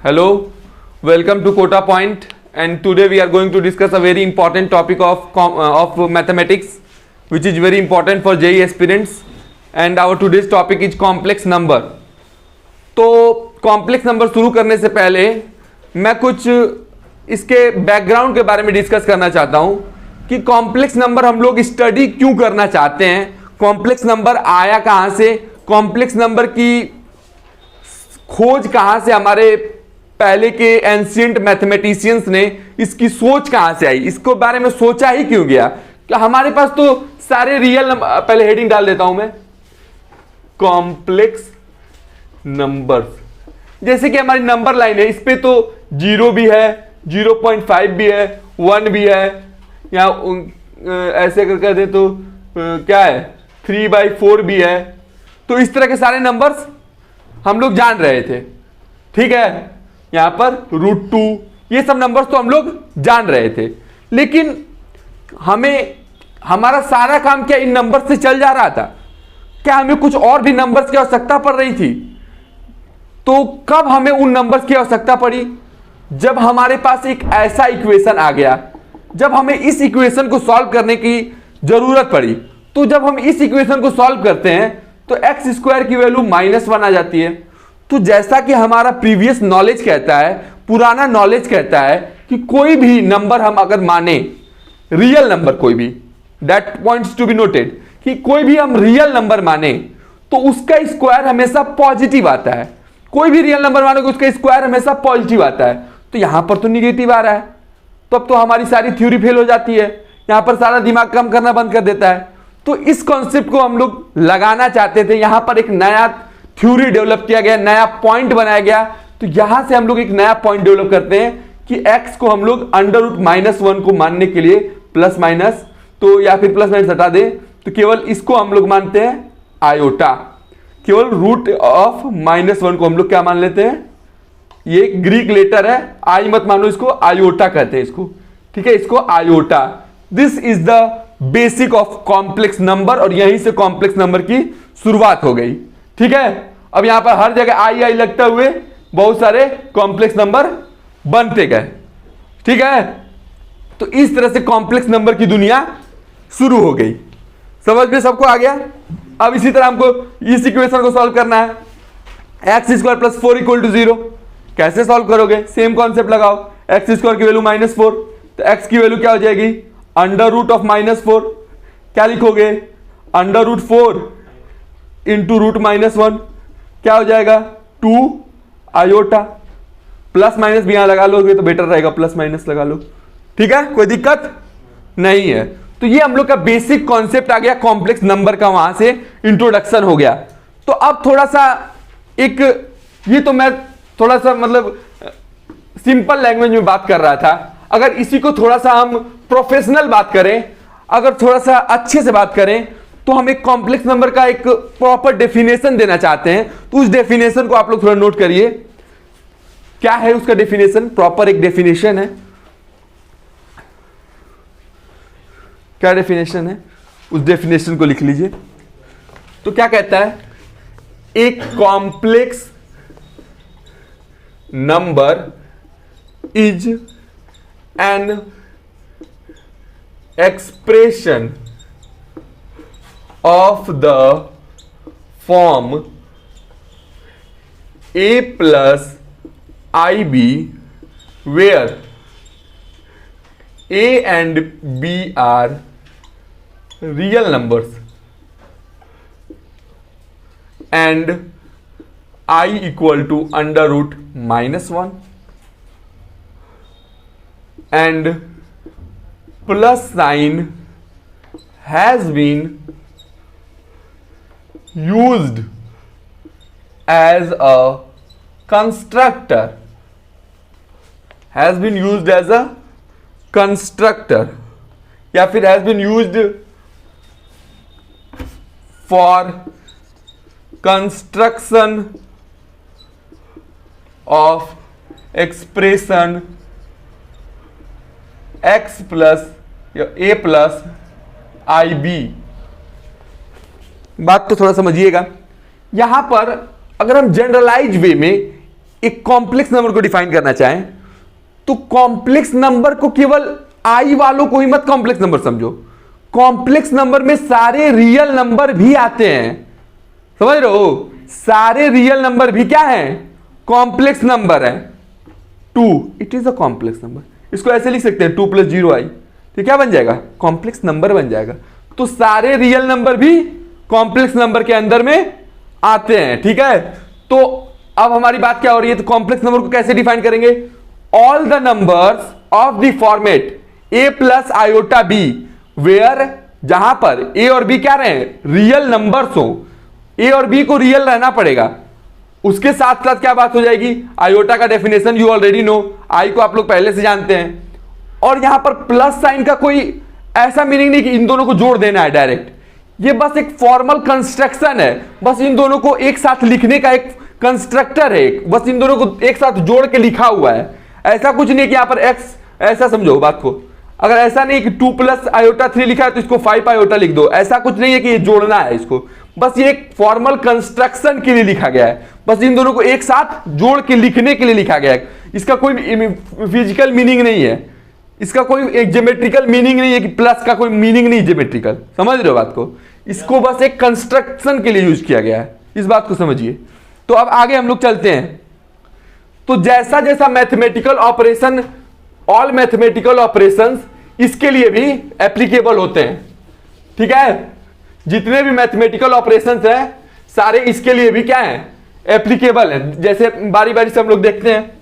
Hello, welcome to Quota Point, and today we are going to discuss a very important topic of mathematics, which is very important for JEE aspirants. And our today's topic is complex number. तो complex number शुरू करने से पहले मैं कुछ इसके background के बारे में डिस्कस करना चाहता हूं कि कॉम्प्लेक्स नंबर हम लोग स्टडी क्यों करना चाहते हैं, कॉम्प्लेक्स नंबर आया कहां से, कॉम्प्लेक्स नंबर की खोज कहां से, हमारे पहले के एंशिएंट मैथमेटिशियंस ने इसकी सोच कहां से आई, इसको बारे में सोचा ही क्यों गया। क्या हमारे पास तो सारे रियल नंबर, पहले हेडिंग डाल देता हूं मैं, कॉम्प्लेक्स नंबर्स। जैसे कि हमारी नंबर लाइन है, इस पे तो 0 भी है, 0.5 भी है, 1 भी है, या ऐसे कर कहते तो क्या है 3/4 भी है। तो इस तरह के सारे नंबर्स हम लोग जान रहे थे, ठीक है। यहां पर √2 ये सब नंबर्स तो हम लोग जान रहे थे, लेकिन हमें हमारा सारा काम क्या इन नंबर्स से चल जा रहा था? क्या हमें कुछ और भी नंबर्स की आवश्यकता पड़ रही थी? तो कब हमें उन नंबर्स की आवश्यकता पड़ी? जब हमारे पास एक ऐसा इक्वेशन आ गया, जब हमें इस इक्वेशन को सॉल्व करने की जरूरत पड़ी। तो जब हम इस इक्वेशन को सॉल्व करते हैं तो x² की वैल्यू -1 आ जाती है। तो जैसा कि हमारा प्रीवियस नॉलेज कहता है, पुराना नॉलेज कहता है कि कोई भी नंबर हम अगर माने, रियल नंबर कोई भी, that points to be noted, कि कोई भी हम रियल नंबर माने तो उसका स्क्वायर हमेशा पॉजिटिव आता है। कोई भी रियल नंबर मानोगे उसका स्क्वायर हमेशा पॉजिटिव आता है। तो यहां पर तो निगेटिव आ रहा है, तो अब तो हमारी सारी थ्योरी फेल हो जाती है, यहां पर सारा दिमाग काम करना बंद कर देता है। तो इस कॉन्सेप्ट को हम लोग लगाना चाहते थे, यहां पर एक नया थ्योरी डेवलप किया गया, नया पॉइंट बनाया गया। तो यहां से हम लोग एक नया पॉइंट डेवलप करते हैं कि x को हम लोग √-1 को मानने के लिए प्लस माइनस, तो या फिर प्लस माइनस हटा दें तो केवल इसको हम लोग मानते हैं आयोटा, केवल √-1 को हम लोग क्या मान लेते हैं, ये ग्रीक लेटर है, आई मत मानो, इसको आयोटा कहते हैं इसको, ठीक है, इसको iota. This is the basic of complex number, और यहीं से कॉम्प्लेक्स नंबर की शुरुआत हो गई, ठीक है। अब यहां पर हर जगह आई लगते हुए बहुत सारे कॉम्प्लेक्स नंबर बनते गए, ठीक है। तो इस तरह से कॉम्प्लेक्स नंबर की दुनिया शुरू हो गई। समझ में सबको आ गया? अब इसी तरह हमको इस इक्वेशन को सॉल्व करना है, x² + 4 = 0। कैसे सॉल्व करोगे? सेम कॉन्सेप्ट लगाओ, x² की वैल्यू -4, तो x की वैल्यू क्या हो जाएगी, √-4। क्या लिखोगे, √4 × √-1 क्या हो जाएगा, 2 आयोटा। प्लस माइनस भी यहां लगा लोगे तो बेटर रहेगा, प्लस माइनस लगा लो, ठीक है, कोई दिक्कत नहीं है। तो ये हम लोग का बेसिक कॉन्सेप्ट आ गया, कॉम्प्लेक्स नंबर का वहां से इंट्रोडक्शन हो गया। तो अब थोड़ा सा एक, ये तो मैं थोड़ा सा मतलब सिंपल लैंग्वेज में बात कर रहा था, अगर इसी को थोड़ा सा हम प्रोफेशनल बात करें, अगर थोड़ा सा अच्छे से बात करें, तो हम एक कॉम्प्लेक्स नंबर का एक प्रॉपर डेफिनेशन देना चाहते हैं। तो उस डेफिनेशन को आप लोग थोड़ा नोट करिए, क्या है उसका डेफिनेशन, प्रॉपर एक डेफिनेशन है। क्या डेफिनेशन है, उस डेफिनेशन को लिख लीजिए। तो क्या कहता है, एक complex number is an expression of the form a plus ib where a and b are real numbers and I equal to √-1 and plus sign has been used as a constructor, has been used as a constructor, या फिर has been used for construction of expression x plus a plus ib। बात तो थोड़ा समझिएगा। यहां पर अगर हम जनरलाइज वे में एक कॉम्प्लेक्स नंबर को डिफाइन करना चाहें तो कॉम्प्लेक्स नंबर को केवल आई वालों को ही मत कॉम्प्लेक्स नंबर समझो, कॉम्प्लेक्स नंबर में सारे रियल नंबर भी आते हैं, समझ रहे हो, सारे रियल नंबर भी क्या है, कॉम्प्लेक्स नंबर है। 2 it is a complex number, इसको ऐसे लिख सकते हैं 2 + 0i, तो क्या बन जाएगा, कॉम्प्लेक्स नंबर बन जाएगा। तो सारे रियल नंबर भी कॉम्प्लेक्स नंबर के अंदर में आते हैं, ठीक है। तो अब हमारी बात क्या हो रही है, तो कॉम्प्लेक्स नंबर को कैसे डिफाइन करेंगे, all the numbers of the format a + iota b where, जहां पर a और b क्या रहे, रियल नंबर्स हो, a और b को रियल रहना पड़ेगा। उसके साथ साथ क्या बात हो जाएगी, आयोटा का डेफिनेशन यू ऑलरेडी नो, आई को आप लोग पहले से जानते हैं। और यहां पर प्लस साइन का कोई ऐसा मीनिंग नहीं कि इन दोनों को जोड़ देना है डायरेक्ट, ये बस एक फॉर्मल कंस्ट्रक्शन है, बस इन दोनों को एक साथ लिखने का एक कंस्ट्रक्टर है, बस इन दोनों को एक साथ जोड़ के लिखा हुआ है। ऐसा कुछ नहीं कि यहां पर एक्स, ऐसा समझो बात को, अगर ऐसा नहीं कि 2 + iota 3 लिखा है तो इसको 5 iota लिख दो, ऐसा कुछ नहीं है कि ये जोड़ना है इसको, बस ये एक फॉर्मल कंस्ट्रक्शन के लिए लिखा गया है, बस इन दोनों को एक साथ जोड़ के लिखने के लिए लिखा गया है। इसका कोई फिजिकल मीनिंग नहीं है, इसका कोई एक ज्योमेट्रिकल मीनिंग नहीं है कि प्लस का कोई मीनिंग नहीं ज्योमेट्रिकल, समझ रहे हो बात को, इसको बस एक कंस्ट्रक्शन के लिए यूज किया गया है, इस बात को समझिए। तो अब आगे हम लोग चलते हैं। तो जैसा जैसा mathematical operation, all mathematical operations इसके लिए भी एप्लीकेबल होते हैं, ठीक है, जितने भी मैथमेटिकल ऑपरेशंस हैं सारे इसके लिए भी क्या है, एप्लीकेबल है। जैसे बारी बारी से हम लोग देखते हैं,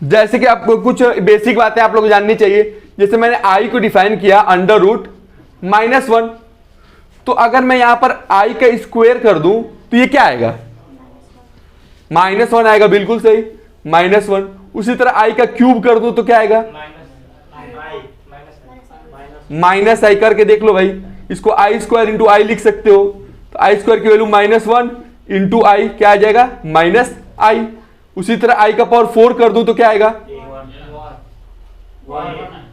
जैसे कि आपको कुछ बेसिक बातें आप लोग जाननी चाहिए। जैसे मैंने आई को डिफाइन किया √-1, तो अगर मैं यहां पर आई का स्क्वायर कर दूं तो ये क्या आएगा, -1 आएगा, बिल्कुल सही, -1। उसी तरह आई का क्यूब कर दूं तो क्या आएगा, -i करके देख लो भाई, इसको i² × i लिख सकते हो, तो i² की वैल्यू -1 × i क्या आ जाएगा, -i। उसी तरह i का पावर 4 कर दूं तो क्या आएगा,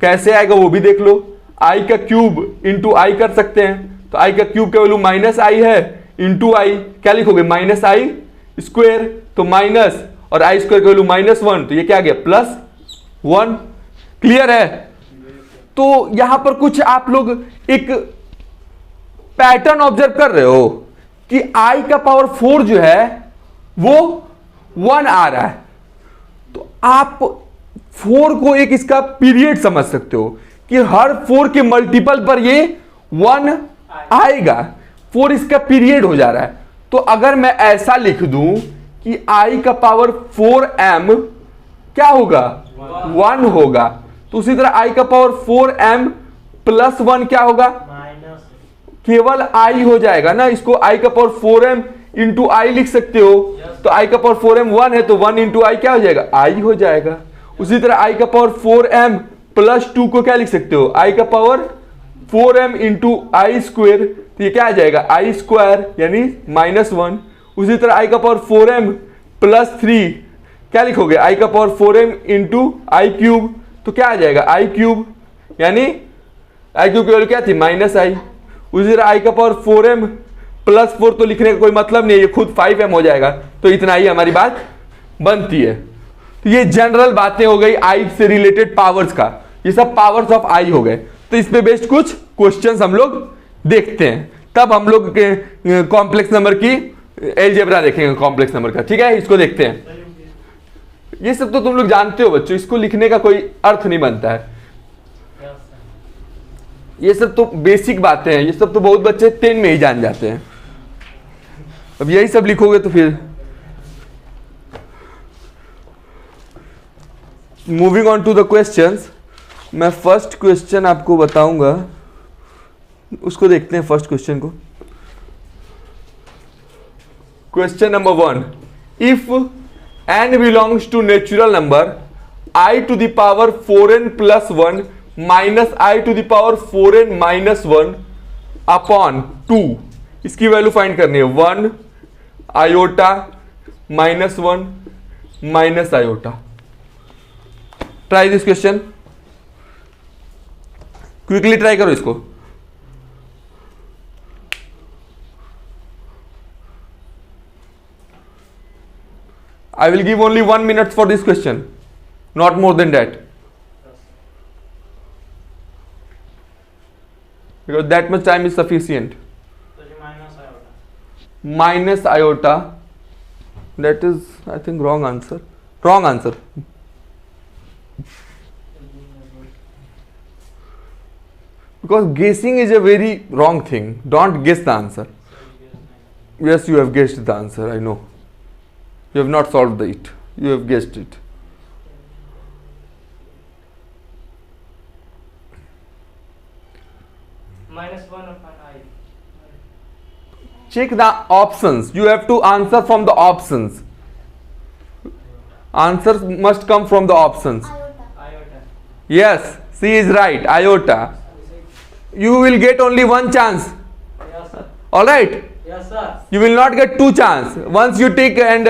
कैसे आएगा वो भी देख लो, i का क्यूब × i कर सकते हैं, तो i का क्यूब का वैल्यू -i है, × i क्या लिखोगे, -i², तो माइनस और i² की वैल्यू -1, तो ये क्या आ गया, +1। क्लियर है। तो यहां पर कुछ आप लोग एक पैटर्न ऑब्जर्व कर रहे हो कि i का पावर 4 जो है वो 1 आ रहा है, तो आप 4 को एक इसका पीरियड समझ सकते हो कि हर 4 के मल्टीपल पर ये 1 आएगा, 4 इसका पीरियड हो जा रहा है। तो अगर मैं ऐसा लिख दूं कि i का पावर 4m क्या होगा, 1 होगा, तो उसी तरह i का पावर 4m + 1 क्या होगा, केवल i हो जाएगा ना, इसको i का पावर 4m × i लिख सकते हो, तो i का पावर 4m 1 है, तो 1 × i क्या हो जाएगा, i हो जाएगा। उसी तरह i का पावर 4m + 2 को क्या लिख सकते हो, i का पावर 4m × i², तो ये क्या आ जाएगा, i² यानी -1। उसी तरह i का पावर 4m + 3 क्या लिखोगे, i का पावर 4m × i³ तो क्या आ जाएगा, i³ यानी i³ की वैल्यू क्या थी, -i। उसी तरह i का पावर 4m + 4 तो लिखने का कोई मतलब नहीं है, ये खुद 5m हो जाएगा, तो इतना ही हमारी बात बनती है। तो ये जनरल बातें हो गई i से रिलेटेड पावर्स का, ये सब पावर्स ऑफ i हो गए। तो इस पे बेस्ड कुछ क्वेश्चंस हम लोग देखते हैं, तब हम लोग कॉम्प्लेक्स नंबर की एलजेब्रा देखेंगे कॉम्प्लेक्स नंबर का, ठीक है, इसको देखते हैं। ये सब तो तुम लोग जानते हो बच्चों, इसको लिखने का कोई अर्थ नहीं बनता है, ये सब तो बेसिक बातें हैं, ये सब तो बहुत बच्चे 10 में ही जान जाते हैं। अब यही सब लिखोगे तो फिर moving on to the questions, मैं फर्स्ट क्वेश्चन आपको बताऊंगा, उसको देखते हैं फर्स्ट क्वेश्चन को। Question number 1, if n belongs to natural number i to the power 4n + 1 minus i to the power 4n - 1 upon 2, इसकी वैल्यू फाइंड करनी है, 1 iota -1 -iota। Try this question, quickly try करो इसको। I will give only 1 minute for this question, not more than that, because that much time is sufficient. Minus iota, that is, I think, wrong answer. Because guessing is a very wrong thing. Don't guess the answer. Yes, you have guessed the answer, I know. You have not solved it, you have guessed it. -1 upon I. Check the options. You have to answer from the options. Answers must come from the options. Iota. Yes, C is right, iota. You will get only one chance. Yes, sir. Alright? Yes, sir. You will not get two chance. Once you take and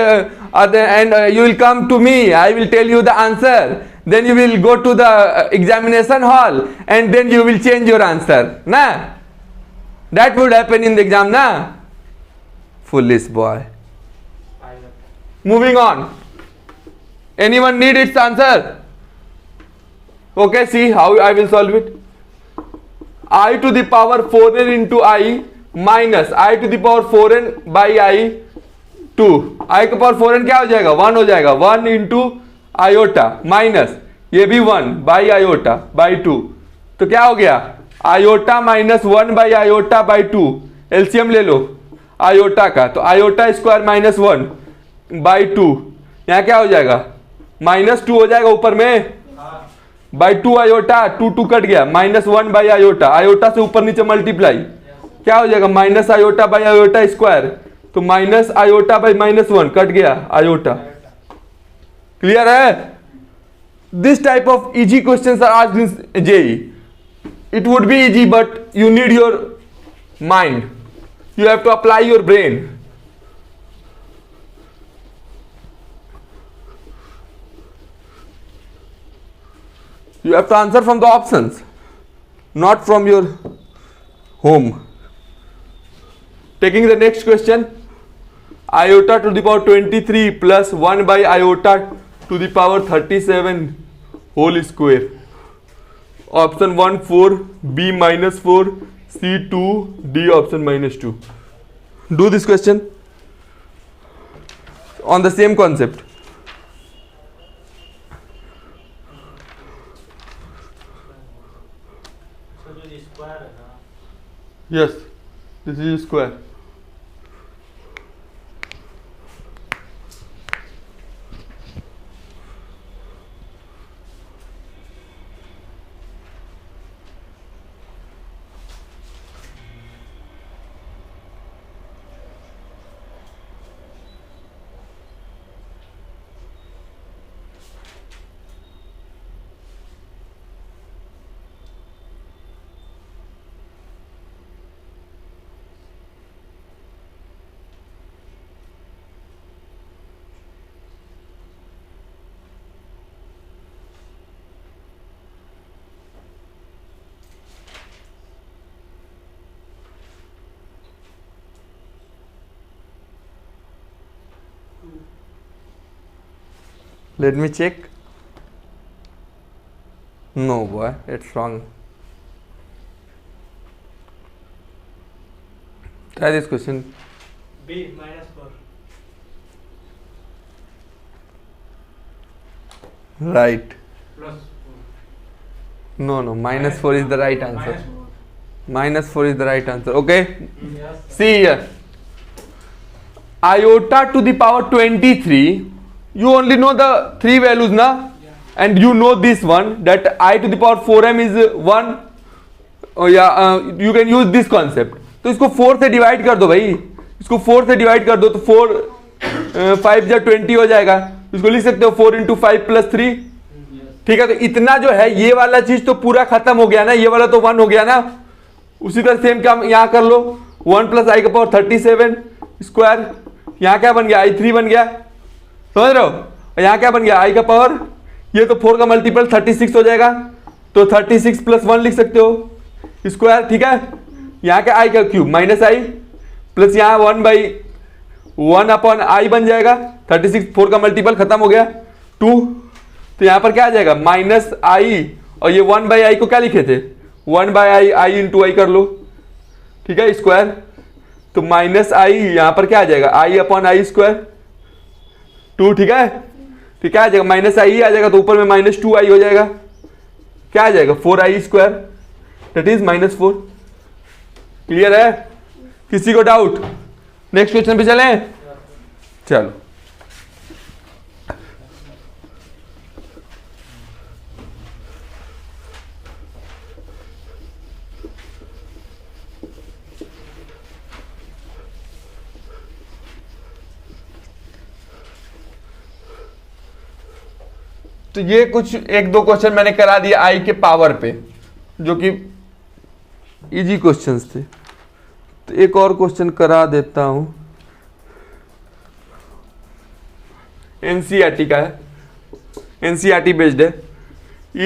you will come to me, I will tell you the answer. Then you will go to the examination hall and then you will change your answer. Na? That would happen in the exam, na? Foolish boy. Iota. Moving on. Anyone need its answer? Okay, see how I will solve it. I to the power 4n into I minus I to the power 4n by I 2. I के power 4n क्या हो जाएगा? 1 हो जाएगा. 1 into iota minus ये भी 1 by iota by 2. तो क्या हो गया? Iota minus 1 by iota by 2. LCM ले लो आयोटा का. तो आयोटा स्क्वायर माइनस 1 बाई 2. यहाँ क्या हो जाएगा? माइनस 2 हो जाएगा ऊपर में बाई 2 आयोटा. 2 कट गया. Minus 1 by iota. आयोटा से ऊपर नीचे मल्टीप्लाई क्या हो जाएगा? Minus iota by iota square. तो minus iota by minus 1 cut गया आयोटा. क्लियर है? This type of easy questions are asked in JEE. It would be easy but you need your mind. You have to apply your brain. You have to answer from the options, not from your home. Taking the next question, iota to the power 23 plus 1 by iota to the power 37 whole square. Option 1 4, B minus 4, C 2, D option minus 2. Do this question on the same concept. Yes, this is square. Let me check. No boy, it's wrong. Try this question. B minus 4. Right. Plus 4. No, minus 4 is the right answer. Minus 4 is the right answer. Okay. Yes. See here. Iota to the power 23. You only know the three values, na? Yeah. And you know this one, that I to the power 4m is 1. Oh yeah, you can use this concept. तो इसको 4 से divide कर दो भाई. इसको 4 से divide कर दो तो 4 5 या 20 हो जाएगा. इसको लिख सकते हो 4 इंटू 5 प्लस 3. ठीक है. तो इतना जो है ये वाला चीज तो पूरा खत्म हो गया ना. ये वाला तो 1 हो गया ना. उसी तरह सेम काम यहाँ कर लो. 1 प्लस आई का पावर 37 स्क्वायर. यहाँ क्या बन गया? i3 बन गया. समझ रहे हो? यहाँ क्या बन गया? i का पावर ये तो 4 का मल्टीपल 36 हो जाएगा. तो 36 प्लस 1 लिख सकते हो स्क्वायर. ठीक है. यहाँ क्या i का क्यूब माइनस i प्लस यहाँ 1 बाई 1 अपॉन आई बन जाएगा, 36 4 का मल्टीपल खत्म हो गया 2, तो यहां पर क्या आ जाएगा माइनस आई, और ये 1 बाई आई को क्या लिखे थे 1 बाई आई, आई इंटू आई कर लो, ठीक है स्क्वायर, तो माइनस आई यहां पर क्या आ जाएगा आई अपॉन आई स्क्वायर 2, ठीक है, तो क्या आ जाएगा माइनस आई आ जाएगा, तो ऊपर में माइनस 2 आई हो जाएगा, क्या आ जाएगा 4 आई स्क्वायर दैट इज -4। क्लियर है, किसी को डाउट? नेक्स्ट क्वेश्चन पे चलें, चलो। तो ये कुछ 1-2 क्वेश्चन मैंने करा दिया आई के पावर पे, जो कि इजी क्वेश्चंस थे। तो एक और क्वेश्चन करा देता हूं, एनसीईआरटी का है, एनसीईआरटी बेस्ड है।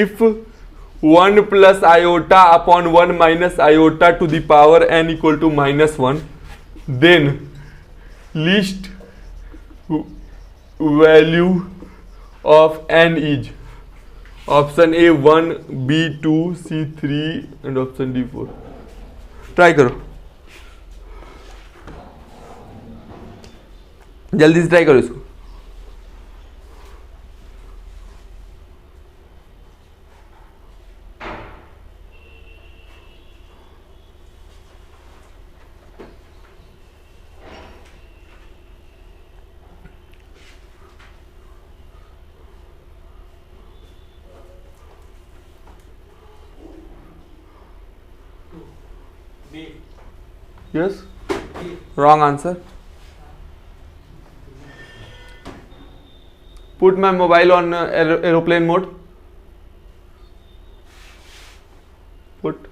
If 1 plus iota upon 1 minus iota to the power n equal to -1, then least value of n is option A 1, B 2, C 3 and option D 4। Try करो, जल्दी से ट्राई करो इसको। B. Yes, B. Wrong answer. Put my mobile on aeroplane mode. Put.